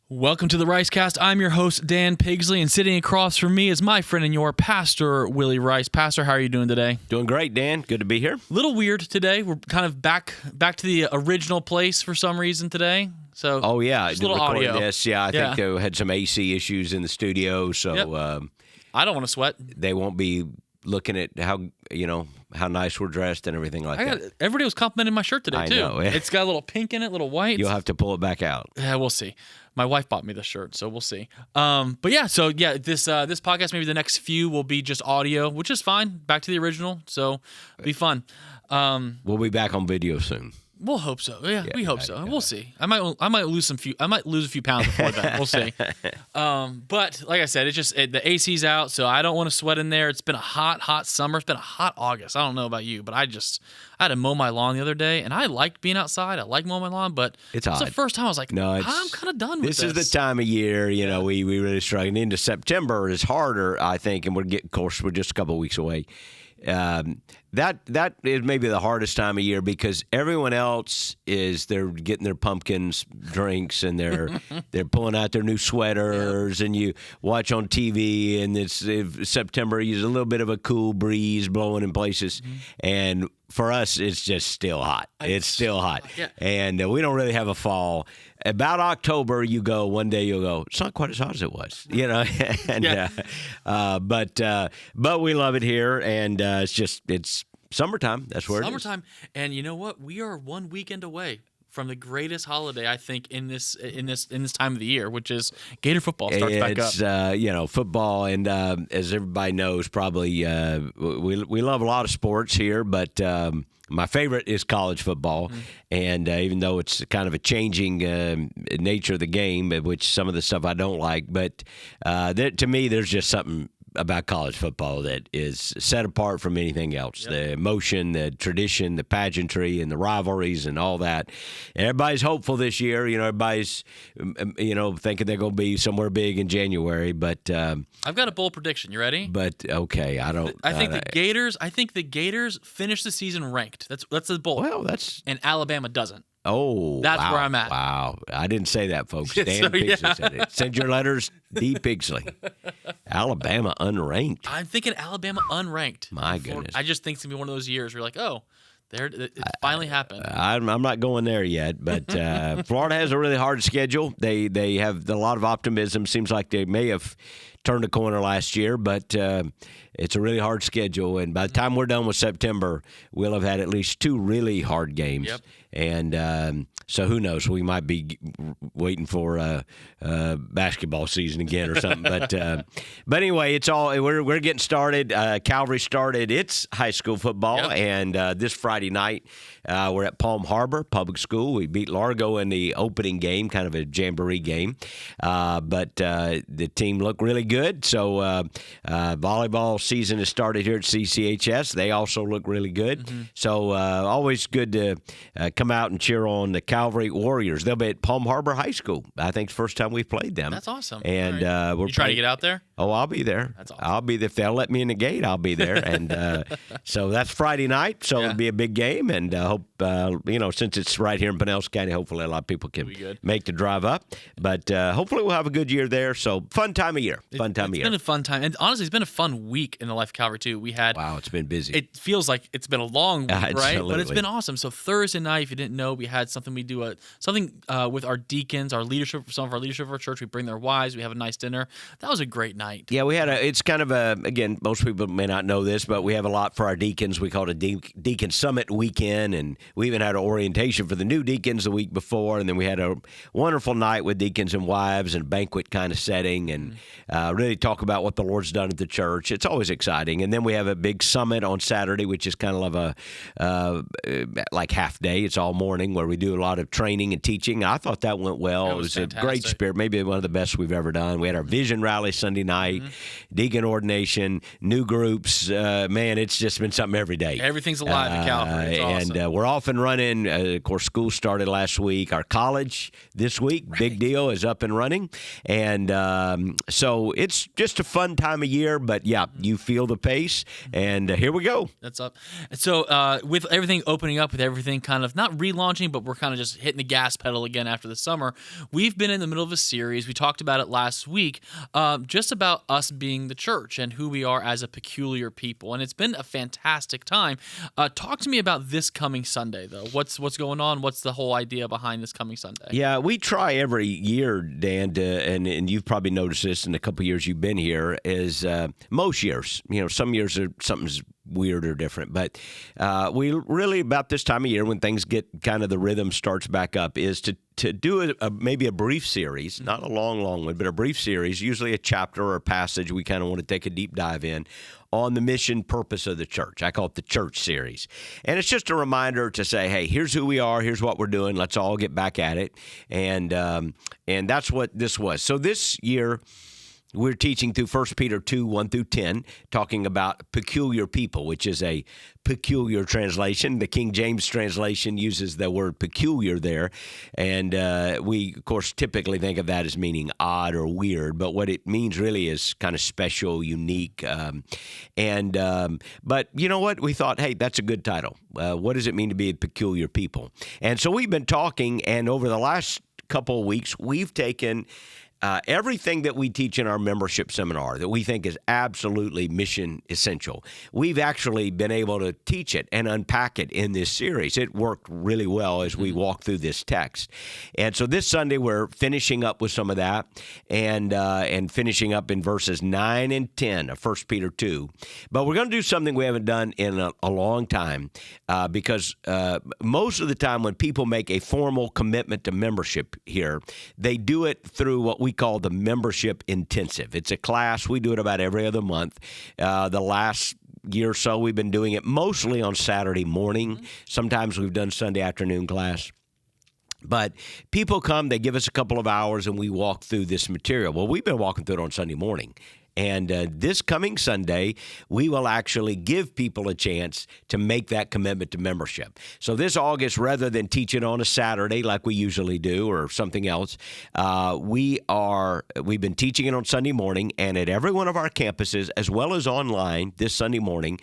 Welcome to the Ricecast. I'm your host, Dan Pigsley, and sitting across from me is my friend and your pastor, Willy Rice. Pastor, how are you doing today? Doing great, Dan. Good to be here. A little weird today. We're kind of back to the original place for some reason today. So, oh yeah, just a little audio. This. Yeah, I think they had some AC issues in the studio, so I don't want to sweat. They won't be looking at how nice we're dressed and everything like that. Everybody was complimenting my shirt today, too. I know. It's got a little pink in it, a little white. You'll have to pull it back out. Yeah, we'll see. My wife bought me the shirt, so we'll see. This podcast, maybe the next few will be just audio, which is fine. Back to the original, so it'll be fun. We'll be back on video soon. We'll hope so. Yeah, we hope so. We'll see. I might lose a few pounds before then. We'll see. But like I said, it's just the AC's out, so I don't want to sweat in there. It's been a hot summer. It's been a hot August. I don't know about you, but I had to mow my lawn the other day, and I liked being outside. I like mowing my lawn, but it's the first time I was like, no, I'm kind of done with this. This is the time of year, we really struggle. And into September is harder, I think, and we're just a couple of weeks away. That is maybe the hardest time of year because everyone else they're getting their pumpkins drinks and they're pulling out their new sweaters and you watch on TV and it's September. There's a little bit of a cool breeze blowing in places, and for us it's just still hot. It's still hot, and we don't really have a fall. About October, one day you'll go, it's not quite as hot as it was, but we love it here, and it's summertime. That's where summertime. And you know what? We are 1 weekend away from the greatest holiday, I think, in this time of the year, which is Gator football starts back up. It's football, and as everybody knows, probably we love a lot of sports here, but my favorite is college football, and even though it's kind of a changing nature of the game, which some of the stuff I don't like, but to me, there's just something about college football that is set apart from anything else. Yep. The emotion, the tradition, the pageantry, and the rivalries and all that. And everybody's hopeful this year. Everybody's thinking they're going to be somewhere big in January. But I've got a bold prediction. You ready? But okay, I don't. I think the Gators finish the season ranked. That's the bold. Well, and Alabama doesn't. Oh, that's where I'm at. Wow, I didn't say that, folks. Dan Pigsley said it. Send your letters, D. Pigsley. Alabama unranked. I'm thinking Alabama unranked. My goodness. I just think it's going to be one of those years where you're like, oh, it finally happened. I'm not going there yet, but Florida has a really hard schedule. They have a lot of optimism. Seems like they may have turned a corner last year, but it's a really hard schedule. And by the time we're done with September, we'll have had at least 2 really hard games. Yep. And so who knows? We might be waiting for a basketball season again or something. But anyway, it's all we're getting started. Calvary started its high school football, and this Friday night we're at Palm Harbor Public School. We beat Largo in the opening game, kind of a jamboree game. But the team looked really good. So volleyball season has started here at CCHS. They also look really good. Mm-hmm. So always good to come out and cheer on the Calvary Warriors. They'll be at Palm Harbor High School. I think it's the first time we've played them. That's awesome. And we're trying to get out there? Oh, I'll be there. That's awesome. I'll be there. If they'll let me in the gate, I'll be there. And so that's Friday night. So it'll be a big game. And I hope, since it's right here in Pinellas County, hopefully a lot of people can make the drive up. But hopefully we'll have a good year there. So fun time of year. It's been a fun time. And honestly, it's been a fun week in the life of Calvary, too. Wow, it's been busy. It feels like it's been a long week, right? Absolutely. But it's been awesome. So Thursday night, if you didn't know, we had something with our deacons, some of our leadership of our church. We bring their wives. We have a nice dinner. That was a great night. Yeah, it's kind of again, most people may not know this, but we have a lot for our deacons. We call it a Deacon Summit weekend, and we even had an orientation for the new deacons the week before, and then we had a wonderful night with deacons and wives and banquet kind of setting, and really talk about what the Lord's done at the church. It's always exciting. And then we have a big summit on Saturday, which is kind of like half day. It's all morning where we do a lot of training and teaching. I thought that went well. It was a great spirit, maybe one of the best we've ever done. We had our vision rally Sunday night. night, deacon ordination, new groups. Man, it's just been something every day. Everything's alive at Calvary. It's awesome. And we're off and running. Of course, school started last week. Our college this week, big deal, is up and running. And so it's just a fun time of year. But, yeah, you feel the pace. And here we go. That's up. So with everything opening up, with everything kind of not relaunching, but we're kind of just hitting the gas pedal again after the summer, we've been in the middle of a series. We talked about it last week, just about us being the church and who we are as a peculiar people. And it's been a fantastic time. Talk to me about this coming Sunday, though. What's going on? What's the whole idea behind this coming Sunday? Yeah, we try every year, Dan, and you've probably noticed this in the couple of years you've been here, is most years, some years something's weird or different, but we really, about this time of year when things get kind of the rhythm starts back up, is to do maybe a brief series, not a long one, but a brief series, usually a chapter or a passage we kind of want to take a deep dive in on the mission purpose of the church. I call it the church series. And it's just a reminder to say, hey, here's who we are, here's what we're doing, let's all get back at it. And that's what this was. So this year, we're teaching through 1 Peter 2, 1 through 10, talking about peculiar people, which is a peculiar translation. The King James translation uses the word peculiar there. And we, of course, typically think of that as meaning odd or weird. But what it means really is kind of special, unique. But you know what? We thought, hey, that's a good title. What does it mean to be a peculiar people? And so we've been talking, and over the last couple of weeks, we've taken everything that we teach in our membership seminar that we think is absolutely mission essential. We've actually been able to teach it and unpack it in this series. It worked really well as we walk through this text. And so this Sunday we're finishing up with some of that and finishing up in verses 9 and 10 of 1 Peter 2. But we're going to do something we haven't done in a long time because most of the time when people make a formal commitment to membership here, they do it through what we call the membership intensive. It's a class. We do it about every other month. The last year or so, we've been doing it mostly on Saturday morning. Sometimes we've done Sunday afternoon class. But people come, they give us a couple of hours, and we walk through this material. Well, we've been walking through it on Sunday morning. And this coming Sunday, we will actually give people a chance to make that commitment to membership. So this August, rather than teach it on a Saturday like we usually do or something else, we've been teaching it on Sunday morning, and at every one of our campuses, as well as online this Sunday morning,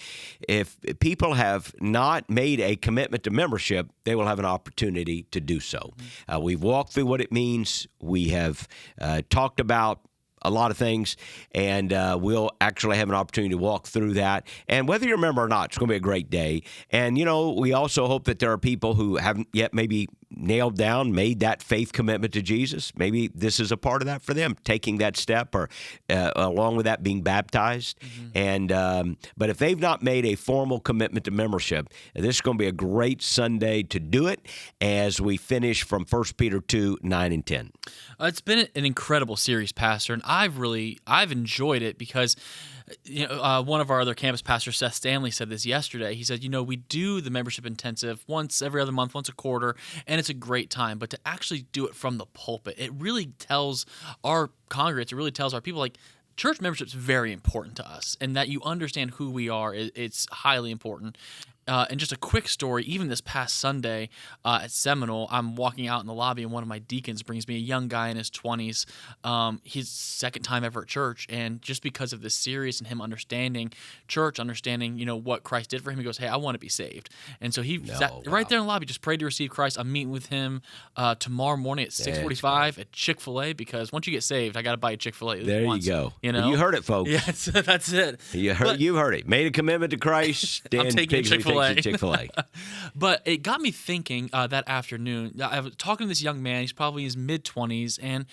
if people have not made a commitment to membership, they will have an opportunity to do so. We've walked through what it means. We have talked about a lot of things, and we'll actually have an opportunity to walk through that. And whether you're a member or not, it's going to be a great day. And, we also hope that there are people who haven't yet maybe nailed down, made that faith commitment to Jesus. Maybe this is a part of that for them, taking that step, or along with that, being baptized. And but if they've not made a formal commitment to membership, this is going to be a great Sunday to do it as we finish from 1 Peter 2, 9 and 10. It's been an incredible series, Pastor, and I've enjoyed it because one of our other campus pastors, Seth Stanley, said this yesterday. He said, we do the membership intensive once every other month, once a quarter, and it's a great time. But to actually do it from the pulpit, it really tells our congregates, it really tells our people, like, church membership is very important to us, and that you understand who we are, it's highly important. And just a quick story, even this past Sunday at Seminole, I'm walking out in the lobby, and one of my deacons brings me a young guy in his 20s. His second time ever at church, and just because of this series and him understanding church, understanding what Christ did for him, he goes, hey, I want to be saved. And so he sat right there in the lobby, just prayed to receive Christ. I'm meeting with him tomorrow morning at 6:45 at Chick-fil-A, because once you get saved, I got to buy you Chick-fil-A. There once, you go. You heard it, folks. Yes, that's it. You heard it. Made a commitment to Christ. I'm taking Chick-fil-A. Chick-fil-A. But it got me thinking that afternoon. I was talking to this young man. He's probably in his mid-20s. And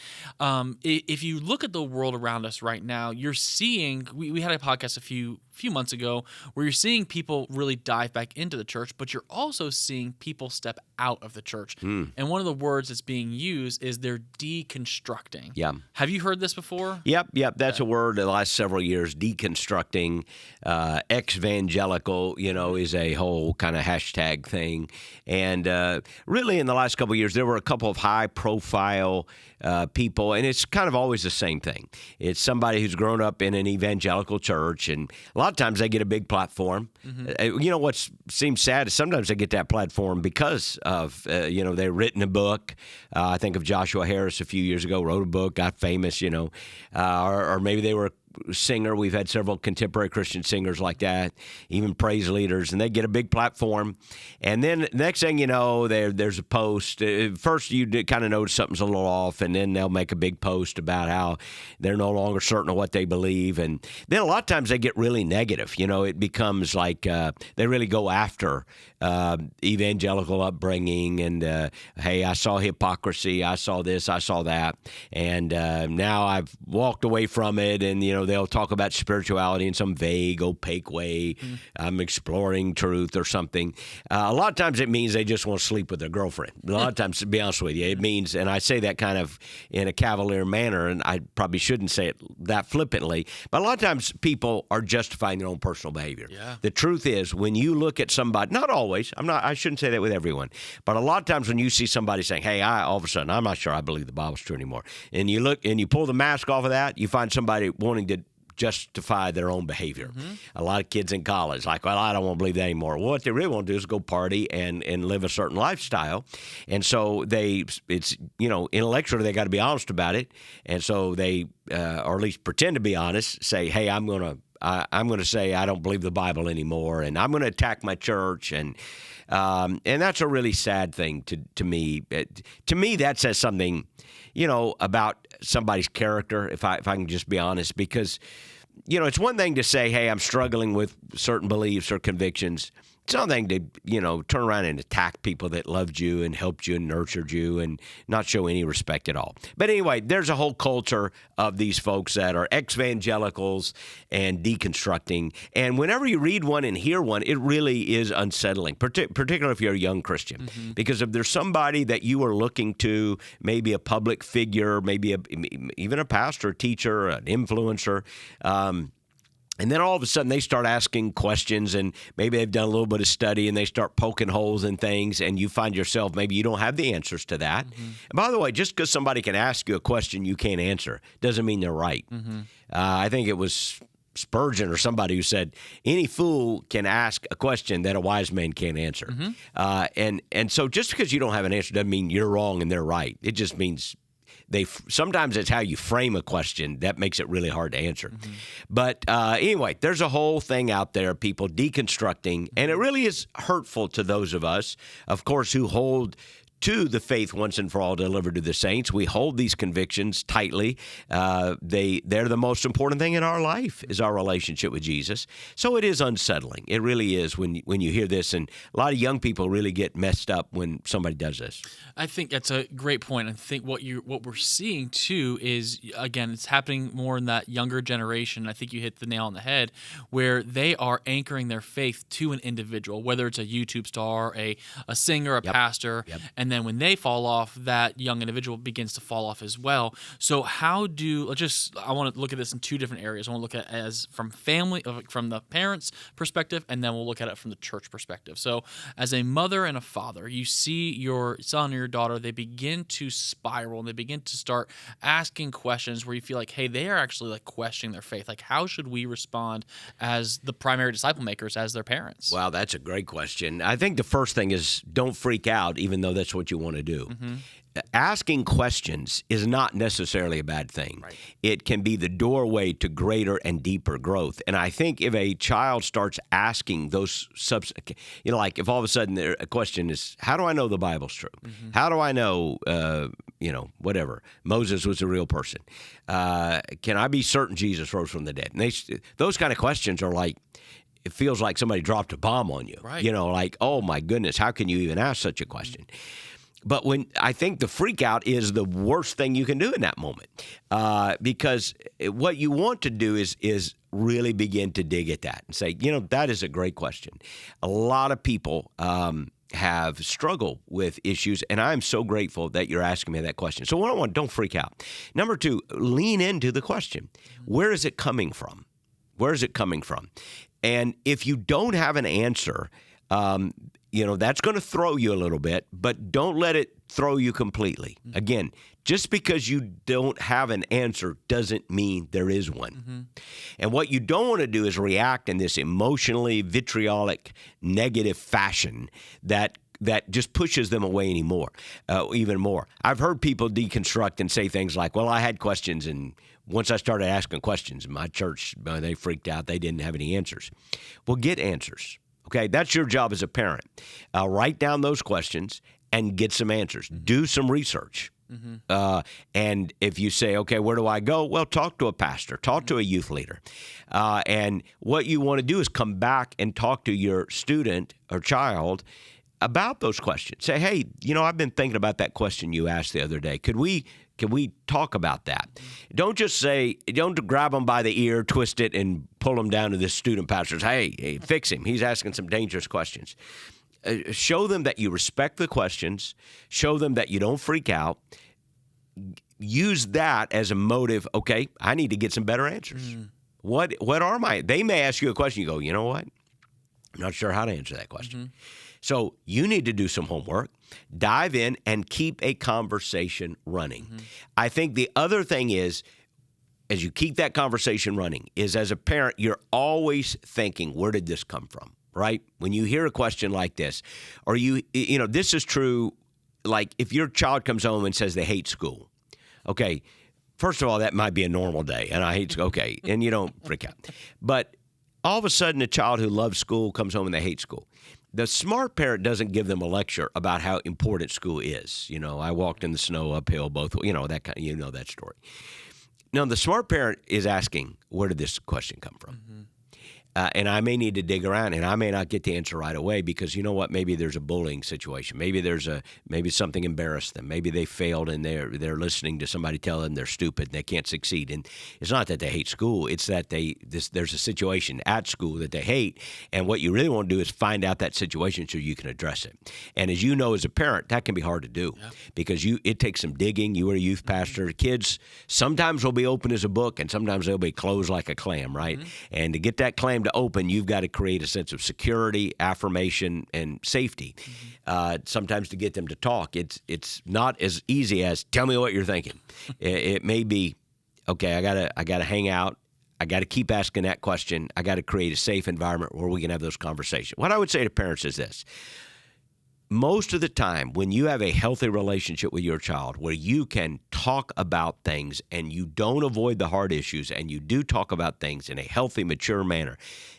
if you look at the world around us right now, you're seeing – we had a podcast a few months ago where you're seeing people really dive back into the church, but you're also seeing people step out of the church. And one of the words that's being used is they're deconstructing. Yeah. Have you heard this before? Yep. That's a word in the last several years. Deconstructing, ex-evangelical, is a whole kind of hashtag thing. And really, in the last couple of years, there were a couple of high-profile people, and it's kind of always the same thing. It's somebody who's grown up in an evangelical church, and a lot of times they get a big platform. You know, what seems sad is sometimes they get that platform because of, they've written a book. I think of Joshua Harris a few years ago, wrote a book, got famous, or maybe they were singer. We've had several contemporary Christian singers like that, even praise leaders, and they get a big platform. And then next thing you know, there's a post. First, you kind of notice something's a little off, and then they'll make a big post about how they're no longer certain of what they believe. And then a lot of times they get really negative. It becomes like they really go after evangelical upbringing, and hey, I saw hypocrisy, I saw this, I saw that, and now I've walked away from it, and they'll talk about spirituality in some vague, opaque way. I'm exploring truth or something. A lot of times it means they just want to sleep with their girlfriend. A lot of times, to be honest with you, it means, and I say that kind of in a cavalier manner, and I probably shouldn't say it that flippantly, but a lot of times people are justifying their own personal behavior. Yeah. The truth is, when you look at somebody, not always, I shouldn't say that with everyone, but a lot of times when you see somebody saying, hey, all of a sudden, I'm not sure I believe the Bible's true anymore, and you look and you pull the mask off of that, you find somebody wanting to justify their own behavior. A lot of kids in college, like, well, I don't want to believe that anymore. Well, what they really want to do is go party and live a certain lifestyle. And so intellectually, they got to be honest about it. And so they, or at least pretend to be honest, say, hey, I'm going to say I don't believe the Bible anymore, and I'm going to attack my church. And that's a really sad thing to me. To me, that says something, about somebody's character, if I can just be honest, because, it's one thing to say, hey, I'm struggling with certain beliefs or convictions. It's another thing to, turn around and attack people that loved you and helped you and nurtured you and not show any respect at all. But anyway, there's a whole culture of these folks that are ex-evangelicals and deconstructing. And whenever you read one and hear one, it really is unsettling, particularly if you're a young Christian. Because if there's somebody that you are looking to, maybe a public figure, maybe even a pastor, a teacher, an influencer, and then all of a sudden they start asking questions, and maybe they've done a little bit of study and they start poking holes in things, and you find yourself, maybe you don't have the answers to that. And by the way, just because somebody can ask you a question you can't answer doesn't mean they're right. I think it was Spurgeon or somebody who said, any fool can ask a question that a wise man can't answer. And so just because you don't have an answer doesn't mean you're wrong and they're right. It just means sometimes it's how you frame a question that makes it really hard to answer. But anyway, there's a whole thing out there, people deconstructing, and it really is hurtful to those of us, of course, who hold to the faith once and for all delivered to the saints. We hold these convictions tightly. They're the most important thing in our life is our relationship with Jesus. So it is unsettling. It really is when you hear this, and a lot of young people really get messed up when somebody does this. I think that's a great point. I think what we're seeing too is, again, it's happening more in that younger generation. I think you hit the nail on the head, where they are anchoring their faith to an individual, whether it's a YouTube star, a singer, a pastor, and then when they fall off, that young individual begins to fall off as well. So I want to look at this in two different areas. I want to look at it as from the parents' perspective, and then we'll look at it from the church perspective. So as a mother and a father, you see your son or your daughter, they begin to spiral, and they begin to start asking questions where you feel like, hey, they are actually like questioning their faith. Like, how should we respond as the primary disciple makers, as their parents? Wow, that's a great question. I think the first thing is don't freak out, even though that's what you want to do. Asking questions is not necessarily a bad thing. Right. It can be the doorway to greater and deeper growth. And I think if a child starts asking those like if all of a sudden a question is, how do I know the Bible's true? How do I know, whatever, Moses was a real person? Can I be certain Jesus rose from the dead? And those kind of questions are like, it feels like somebody dropped a bomb on you. Right. Like, oh my goodness, how can you even ask such a question? But I think the freak out is the worst thing you can do in that moment, because what you want to do is really begin to dig at that and say, that is a great question. A lot of people have struggled with issues, and I'm so grateful that you're asking me that question. So 1, don't freak out. Number 2, lean into the question. Where is it coming from? Where is it coming from? And if you don't have an answer, that's going to throw you a little bit, but don't let it throw you completely. Again, just because you don't have an answer doesn't mean there is one. And what you don't want to do is react in this emotionally vitriolic, negative fashion that just pushes them away even more. I've heard people deconstruct and say things like, well, I had questions, and once I started asking questions in my church, they freaked out. They didn't have any answers. Well, get answers. Okay, that's your job as a parent. Write down those questions and get some answers. Do some research. And if you say, okay, where do I go? Well, talk to a pastor, talk to a youth leader. And what you want to do is come back and talk to your student or child about those questions. Say, hey, I've been thinking about that question you asked the other day. Can we talk about that? Don't just don't grab them by the ear, twist it, and pull them down to this student pastor's. Hey, fix him. He's asking some dangerous questions. Show them that you respect the questions. Show them that you don't freak out. Use that as a motive. Okay, I need to get some better answers. What are my? They may ask you a question. You go, you know what? I'm not sure how to answer that question. So you need to do some homework, dive in, and keep a conversation running. I think the other thing is, as you keep that conversation running, is as a parent, you're always thinking, where did this come from, right? When you hear a question like this, or this is true, like if your child comes home and says they hate school, okay, first of all, that might be a normal day, and I hate school, okay, and you don't freak out. But all of a sudden, a child who loves school comes home and they hate school. The smart parent doesn't give them a lecture about how important school is. I walked in the snow uphill both, that kind of, that story. Now, the smart parent is asking, where did this question come from? And I may need to dig around, and I may not get the answer right away because you know what? Maybe there's a bullying situation. Maybe something embarrassed them. Maybe they failed and they're listening to somebody tell them they're stupid and they can't succeed. And it's not that they hate school. It's that there's a situation at school that they hate. And what you really want to do is find out that situation so you can address it. And as you know, as a parent, that can be hard to do because it takes some digging. You were a youth pastor. Kids sometimes will be open as a book and sometimes they'll be closed like a clam, right? And to get that clam to open, you've got to create a sense of security, affirmation, and safety. Sometimes to get them to talk, it's not as easy as tell me what you're thinking. It may be, okay, I gotta hang out. I got to keep asking that question. I got to create a safe environment where we can have those conversations. What I would say to parents is this. Most of the time, when you have a healthy relationship with your child where you can talk about things and you don't avoid the hard issues and you do talk about things in a healthy, mature manner,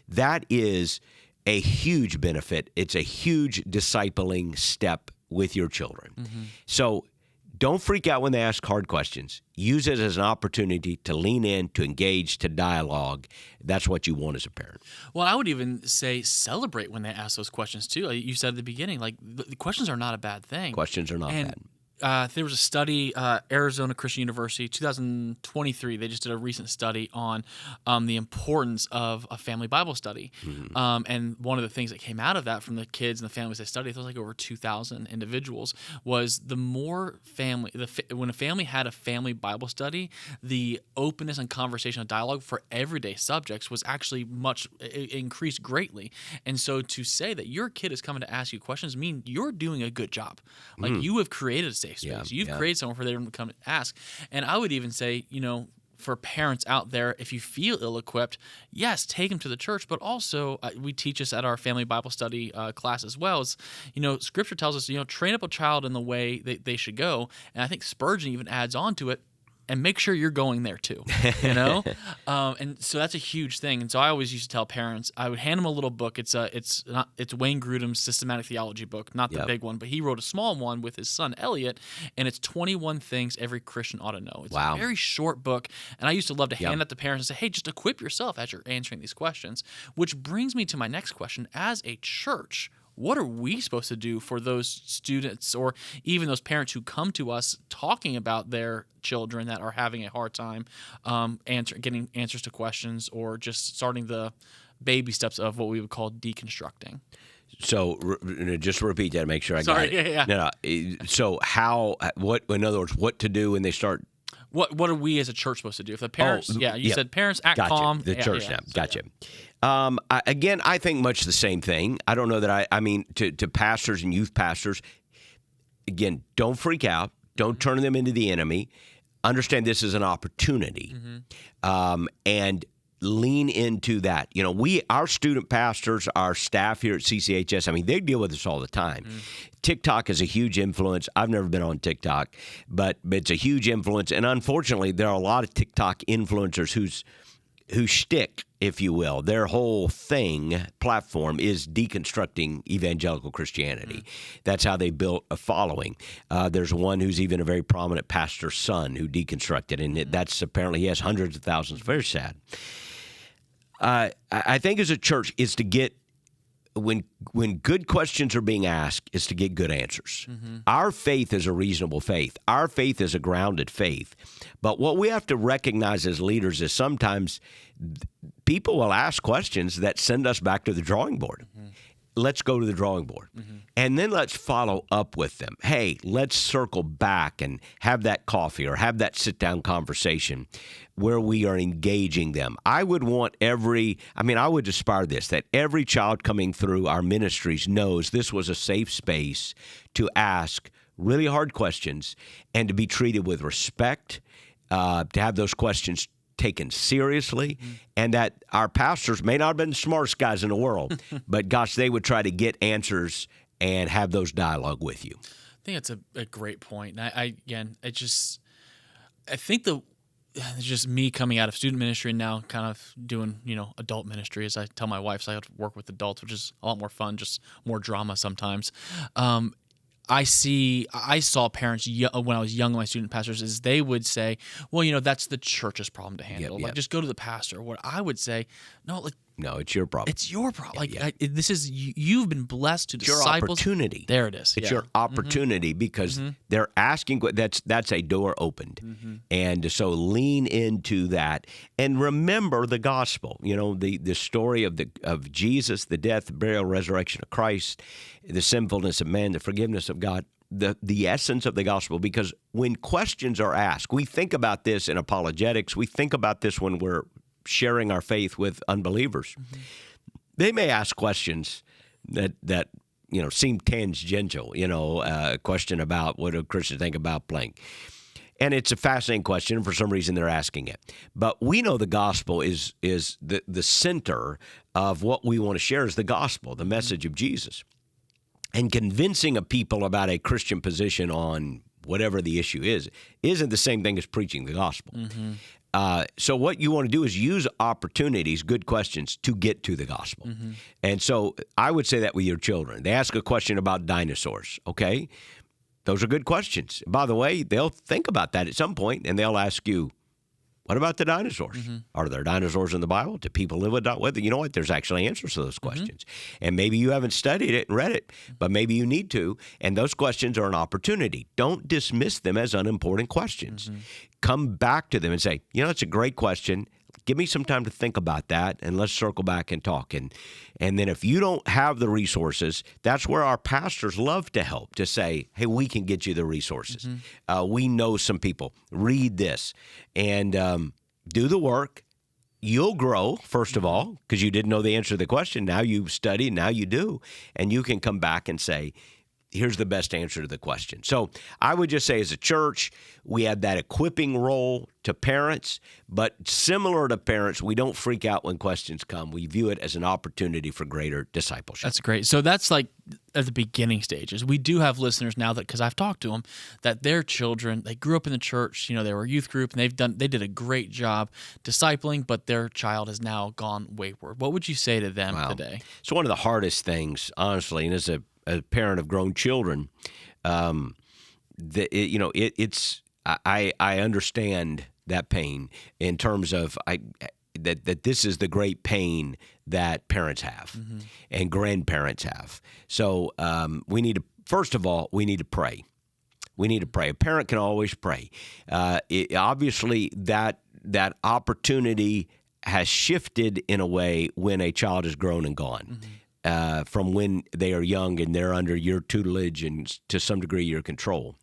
that is a huge benefit. It's a huge discipling step with your children. So don't freak out when they ask hard questions. Use it as an opportunity to lean in, to engage, to dialogue. That's what you want as a parent. Well, I would even say celebrate when they ask those questions too. Like you said at the beginning, like the questions are not a bad thing. Questions are not bad. There was a study, Arizona Christian University, 2023. They just did a recent study on the importance of a family Bible study. And one of the things that came out of that from the kids and the families they studied, it was like over 2,000 individuals, was the more when a family had a family Bible study, the openness and conversational dialogue for everyday subjects was actually increased greatly. And so to say that your kid is coming to ask you questions mean you're doing a good job. Like you have created a safe space. You've created somewhere for them to come and ask. And I would even say, for parents out there, if you feel ill-equipped, yes, take them to the church, but also we teach us at our family Bible study class as well. Is, Scripture tells us, train up a child in the way they should go. And I think Spurgeon even adds on to it, and make sure you're going there too, And so that's a huge thing. And so I always used to tell parents, I would hand them a little book. It's Wayne Grudem's systematic theology book, not the big one, but he wrote a small one with his son Elliot, and it's 21 things every Christian ought to know. It's a very short book, and I used to love to hand that to parents and say, hey, just equip yourself as you're answering these questions. Which brings me to my next question. As a church, what are we supposed to do for those students or even those parents who come to us talking about their children that are having a hard time getting answers to questions or just starting the baby steps of what we would call deconstructing? So just repeat that to make sure I got it. Yeah. No. So in other words, what to do when they start? What are we as a church supposed to do? If the parents, you said parents act gotcha. calm. The church now. So, gotcha. I think much the same thing. I don't know that I mean, to pastors and youth pastors, again, don't freak out. Don't turn them into the enemy. Understand this is an opportunity. And lean into that. You know, our student pastors, our staff here at CCHS, I mean, they deal with this all the time. TikTok is a huge influence. I've never been on TikTok, but it's a huge influence. And unfortunately, there are a lot of TikTok influencers whose shtick, if you will, their whole platform is deconstructing evangelical Christianity. That's how they built a following. There's one who's even a very prominent pastor's son who deconstructed, and that's apparently he has hundreds of thousands. Very sad. I think as a church is to get, when good questions are being asked, is to get good answers. Our faith is a reasonable faith. Our faith is a grounded faith. But what we have to recognize as leaders is sometimes people will ask questions that send us back to the drawing board. Let's go to the drawing board. And then let's follow up with them. Hey, let's circle back and have that coffee or have that sit-down conversation where we are engaging them. I would aspire this, that every child coming through our ministries knows this was a safe space to ask really hard questions and to be treated with respect, to have those questions taken seriously, and that our pastors may not have been the smartest guys in the world, but gosh, they would try to get answers and have those dialogue with you. I think that's a great point. And I think it's just me coming out of student ministry and now kind of doing, adult ministry, as I tell my wife, so I have to work with adults, which is a lot more fun, just more drama sometimes. I saw parents when I was young, my student pastors, is they would say, well, that's the church's problem to handle. Like, just go to the pastor. What I would say, no, it's your problem. It's your problem. This is, you've been blessed to disciples. It's your opportunity. There it is. It's your opportunity because they're asking. That's a door opened, and so lean into that and remember the gospel. The story of Jesus, the death, burial, resurrection of Christ, the sinfulness of man, the forgiveness of God. The essence of the gospel, because when questions are asked, we think about this in apologetics. We think about this when we're sharing our faith with unbelievers. They may ask questions that seem tangential. A question about what do Christians think about blank. And it's a fascinating question, and for some reason they're asking it. But we know the gospel is the center of what we want to share is the gospel, the message of Jesus. And convincing a people about a Christian position on whatever the issue is isn't the same thing as preaching the gospel. So what you want to do is use opportunities, good questions, to get to the gospel. And so I would say that with your children. They ask a question about dinosaurs, okay? Those are good questions. By the way, they'll think about that at some point, and they'll ask you, what about the dinosaurs? Are there dinosaurs in the Bible? Do people live with it? You know what? There's actually answers to those questions. And maybe you haven't studied it and read it, but maybe you need to. And those questions are an opportunity. Don't dismiss them as unimportant questions. Come back to them and say, it's a great question. Give me some time to think about that, and let's circle back and talk. And then if you don't have the resources, that's where our pastors love to help, to say, hey, we can get you the resources. We know some people. Read this and do the work. You'll grow, first of all, because you didn't know the answer to the question. Now you've studied, now you do. And you can come back and say, here's the best answer to the question. So I would just say as a church, we have that equipping role to parents, but similar to parents, we don't freak out when questions come. We view it as an opportunity for greater discipleship. That's great. So that's like at the beginning stages. We do have listeners now that, because I've talked to them, that their children, they grew up in the church, they were a youth group, and they did a great job discipling, but their child has now gone wayward. What would you say to them today? It's one of the hardest things, honestly, and as a parent of grown children, I understand that pain in terms of that this is the great pain that parents have and grandparents have. So we need to, first of all, we need to pray. We need to pray. A parent can always pray. Obviously, that opportunity has shifted in a way when a child is grown and gone. From when they are young and they're under your tutelage and to some degree your control.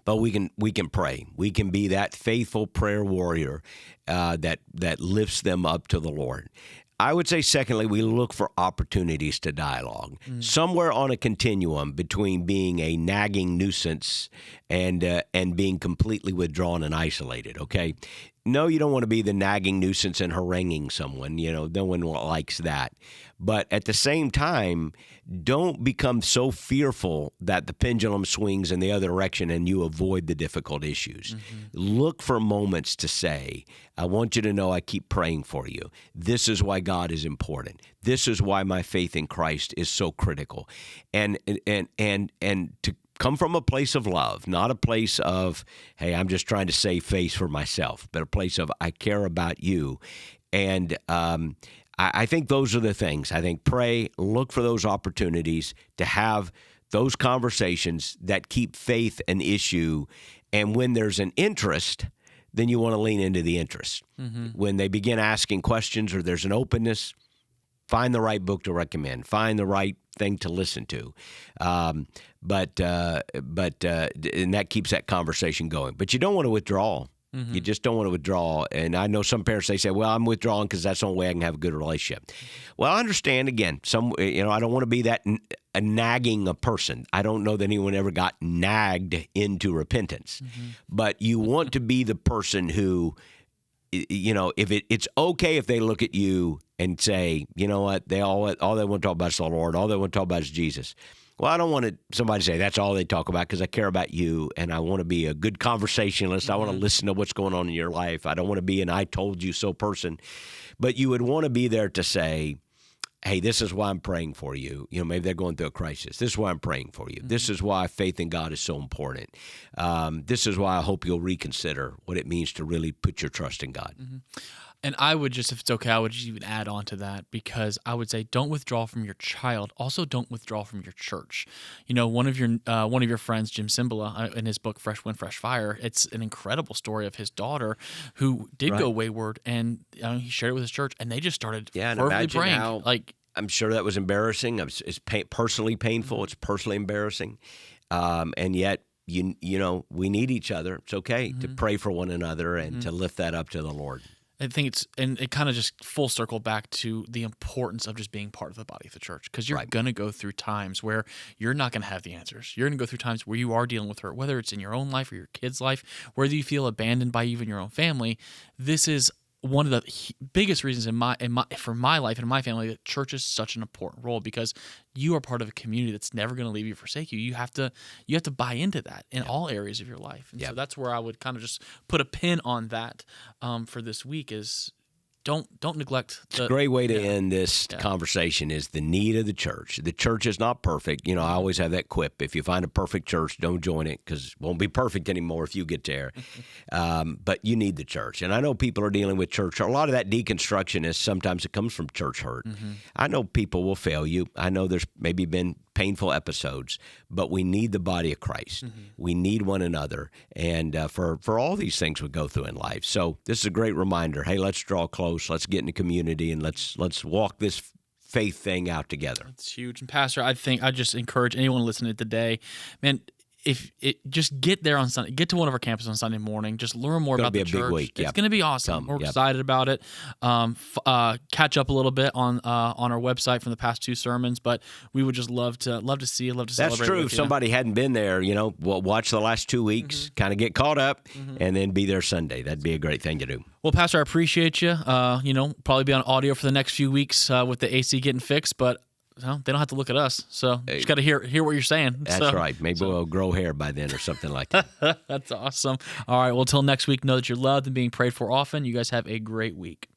but we can pray. We can be that faithful prayer warrior that lifts them up to the Lord. I would say, secondly, we look for opportunities to dialogue, somewhere on a continuum between being a nagging nuisance and being completely withdrawn and isolated. Okay, no, you don't want to be the nagging nuisance and haranguing someone. No one likes that. But at the same time, don't become so fearful that the pendulum swings in the other direction and you avoid the difficult issues. Look for moments to say, I want you to know I keep praying for you. This is why God is important. This is why my faith in Christ is so critical. And to come from a place of love, not a place of, hey, I'm just trying to save face for myself, but a place of, I care about you. And I think those are the things. I think pray, look for those opportunities to have those conversations that keep faith an issue. And when there's an interest, then you want to lean into the interest. When they begin asking questions or there's an openness, find the right book to recommend, find the right thing to listen to. And that keeps that conversation going. But you don't want to withdraw. You just don't want to withdraw. And I know some parents, they say, well, I'm withdrawing because that's the only way I can have a good relationship. Well, I understand, again, I don't want to be that a nagging a person. I don't know that anyone ever got nagged into repentance. But you want to be the person who, if it's okay if they look at you and say, you know what, all they want to talk about is the Lord. All they want to talk about is Jesus. Well, I don't want somebody to say that's all they talk about, because I care about you and I want to be a good conversationalist. I want to listen to what's going on in your life. I don't want to be an I told you so person. But you would want to be there to say, hey, this is why I'm praying for you. Maybe they're going through a crisis. This is why I'm praying for you. This is why faith in God is so important. This is why I hope you'll reconsider what it means to really put your trust in God. And I would just, if it's okay, I would just even add on to that, because I would say don't withdraw from your child. Also, don't withdraw from your church. One of your friends, Jim Cymbala, in his book Fresh Wind, Fresh Fire, it's an incredible story of his daughter who did go wayward, and he shared it with his church, and they just started fervently praying. I'm sure that was embarrassing. It's personally painful. It's personally embarrassing, and yet. We need each other. It's okay to pray for one another and to lift that up to the Lord. I think it kind of just full circle back to the importance of just being part of the body of the church, because you're going to go through times where you're not going to have the answers. You're going to go through times where you are dealing with hurt, whether it's in your own life or your kid's life, whether you feel abandoned by even your own family. This is one of the biggest reasons for my life and my family that church is such an important role, because you are part of a community that's never going to leave you or forsake you. You have to buy into that in all areas of your life. And so that's where I would kind of just put a pin on that for this week is don't neglect. It's a great way to end this conversation is the need of the church. The church is not perfect. I always have that quip. If you find a perfect church, don't join it, because it won't be perfect anymore if you get there. But you need the church. And I know people are dealing with church. A lot of that deconstruction is sometimes it comes from church hurt. I know people will fail you. I know there's maybe been painful episodes, but we need the body of Christ. We need one another, and for all these things we go through in life. So this is a great reminder. Hey, let's draw close. Let's get in the community, and let's walk this faith thing out together. It's huge. And Pastor, I think I just encourage anyone listening today, man. If it just get there on Sunday, get to one of our campuses on Sunday morning. Just learn more about the church. It's going to be a big week. It's going to be awesome. We're excited about it. Catch up a little bit on our website from the past 2 sermons, but we would just love to see you. Love to celebrate. That's true. If somebody hadn't been there, watch the last 2 weeks, kind of get caught up, and then be there Sunday. That'd be a great thing to do. Well, Pastor, I appreciate you. Probably be on audio for the next few weeks with the AC getting fixed, but. Well, they don't have to look at us, so you just got to hear what you're saying. That's right. Maybe we'll grow hair by then or something like that. That's awesome. All right, well, till next week, know that you're loved and being prayed for often. You guys have a great week.